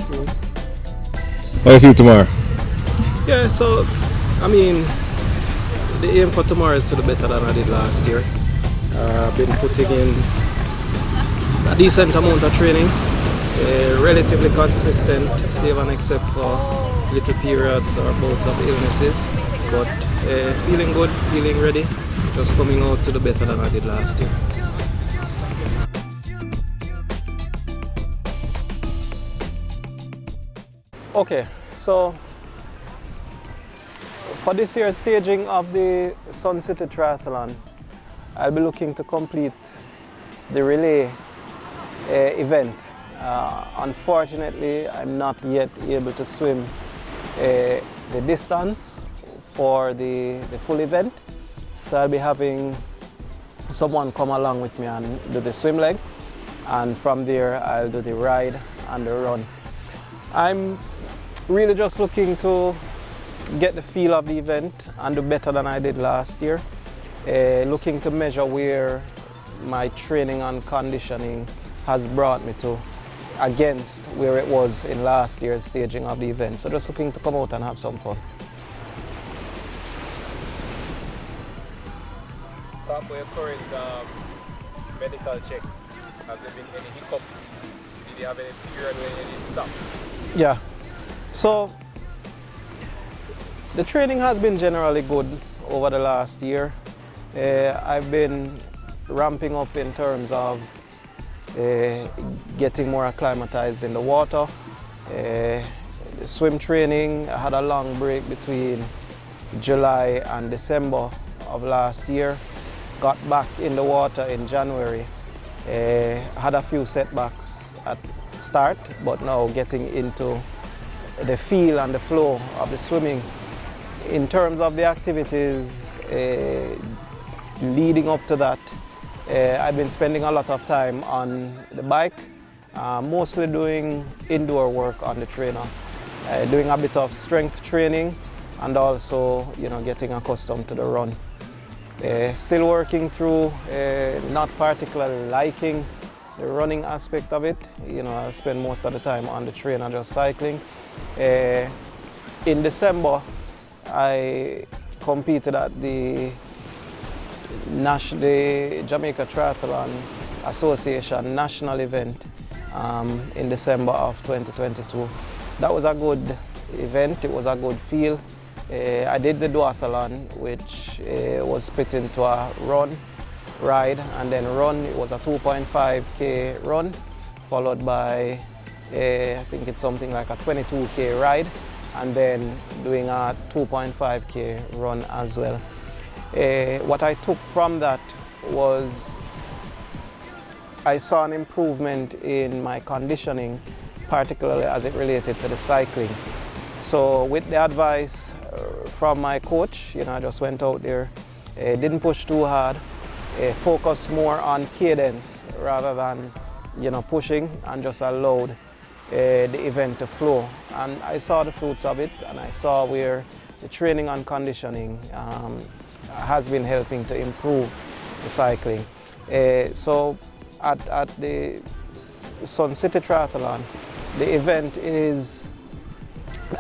How do you feel tomorrow? Yeah, so I mean, the aim for tomorrow is to do better than I did last year. I've been putting in a decent amount of training, relatively consistent, save and except for little periods or bouts of illnesses. But feeling good, feeling ready, just coming out to do better than I did last year. Okay, so for this year's staging of the City Triathlon, I'll be looking to complete the relay event. Unfortunately, I'm not yet able to swim the distance for the full event, so I'll be having someone come along with me and do the swim leg, and from there I'll do the ride and the run. I'm really just looking to get the feel of the event and do better than I did last year. Looking to measure where my training and conditioning has brought me to against where it was in last year's staging of the event. So just looking to come out and have some fun. Talk about your current medical checks. Has there been any hiccups? Did you have any period where you need to stop? Yeah, so the training has been generally good over the last year. I've been ramping up in terms of getting more acclimatized in the water. The swim training, I had a long break between July and December of last year. Got back in the water in January. Had a few setbacks at start, but now getting into the feel and the flow of the swimming. In terms of the activities leading up to that, I've been spending a lot of time on the bike, mostly doing indoor work on the trainer, doing a bit of strength training and also, getting accustomed to the run. Still working through, not particularly liking the running aspect of it. I spend most of the time on the trainer just cycling. In December, I competed at the Jamaica Triathlon Association national event in December of 2022. That was a good event, it was a good feel. I did the duathlon, which was split into a run, ride, and then run. It was a 2.5K run, followed by, I think it's something like a 22K ride, and then doing a 2.5K run as well. What I took from that was I saw an improvement in my conditioning, particularly as it related to the cycling. So with the advice from my coach, I just went out there, didn't push too hard, focused more on cadence rather than pushing, and just allowed the event to flow. And I saw the fruits of it, and I saw where the training and conditioning has been helping to improve the cycling. So at the City Triathlon, the event is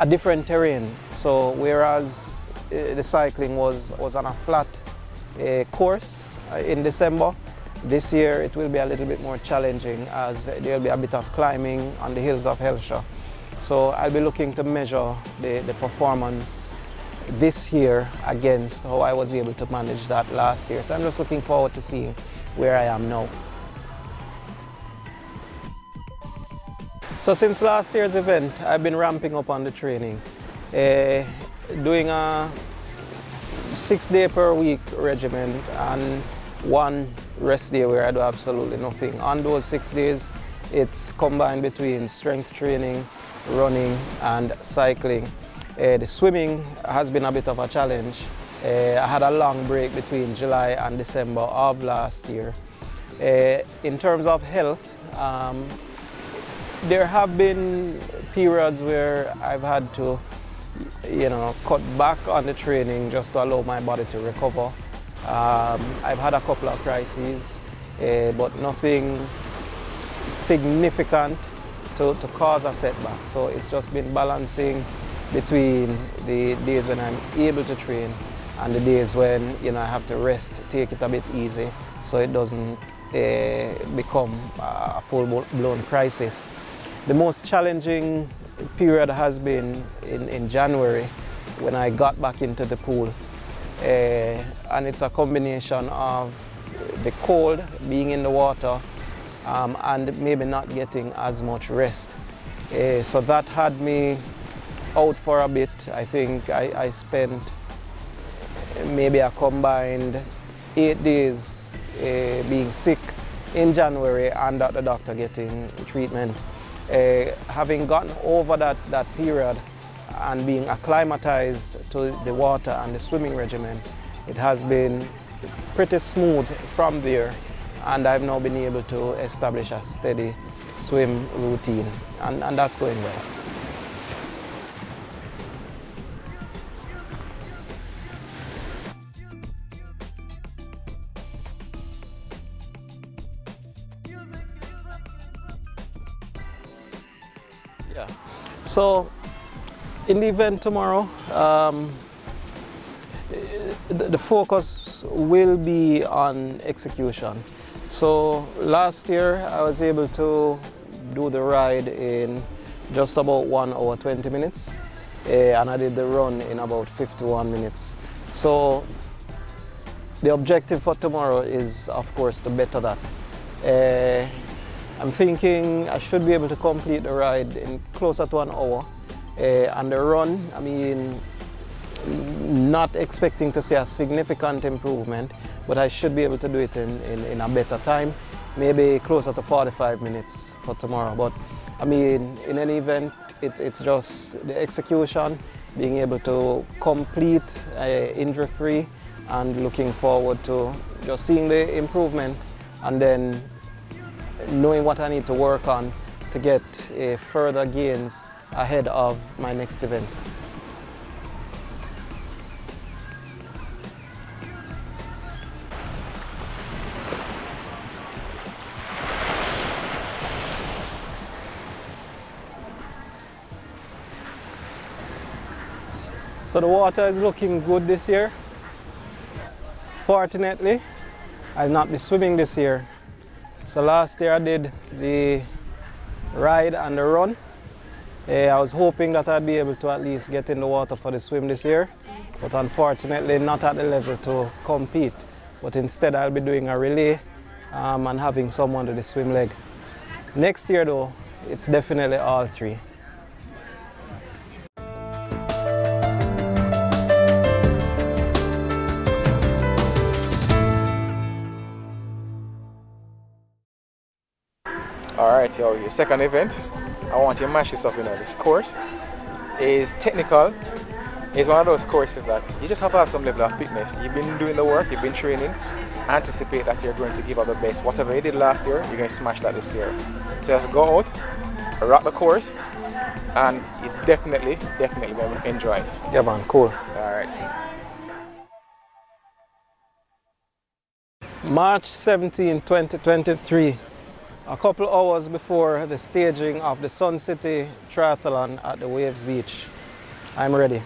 a different terrain. So whereas the cycling was on a flat course in December, this year it will be a little bit more challenging, as there will be a bit of climbing on the hills of Hellshire. So I'll be looking to measure the performance this year against how I was able to manage that last year. So I'm just looking forward to seeing where I am now. So since last year's event, I've been ramping up on the training, doing a 6-day per week regimen and one rest day where I do absolutely nothing. On those 6 days, it's combined between strength training, running, and cycling. The swimming has been a bit of a challenge. I had a long break between July and December of last year. In terms of health, there have been periods where I've had to, cut back on the training just to allow my body to recover. I've had a couple of crises, but nothing significant. to cause a setback. So it's just been balancing between the days when I'm able to train and the days when I have to rest, take it a bit easy, so it doesn't become a full-blown crisis. The most challenging period has been in January when I got back into the pool, and it's a combination of the cold, being in the water, and maybe not getting as much rest. So that had me out for a bit. I think I spent maybe a combined 8 days being sick in January and at the doctor getting treatment. Having gotten over that period and being acclimatized to the water and the swimming regimen, it has been pretty smooth from there, and I've now been able to establish a steady swim routine, and that's going well. Yeah. So in the event tomorrow, the focus will be on execution. So last year I was able to do the ride in just about 1 hour 20 minutes, and I did the run in about 51 minutes. So the objective for tomorrow is, of course, to better that. I'm thinking I should be able to complete the ride in closer to 1 hour. And the run, I mean, not expecting to see a significant improvement, but I should be able to do it in a better time, maybe closer to 45 minutes for tomorrow. But I mean, in any event, it's just the execution, being able to complete injury-free, and looking forward to just seeing the improvement and then knowing what I need to work on to get further gains ahead of my next event. So the water is looking good this year. Fortunately, I'll not be swimming this year. So last year I did the ride and the run. I was hoping that I'd be able to at least get in the water for the swim this year, but unfortunately not at the level to compete. But instead I'll be doing a relay and having someone do the swim leg. Next year though, it's definitely all three. Alright, yo, your second event, I want you to mash this up, this course is technical. It's one of those courses that you just have to have some level of fitness. You've been doing the work, you've been training, anticipate that you're going to give out the best. Whatever you did last year, you're going to smash that this year. So just go out, rock the course, and you definitely going to enjoy it. Yeah man, cool. Alright. March 17, 2023. A couple hours before the staging of the City Triathlon at the Waves Beach. I'm ready.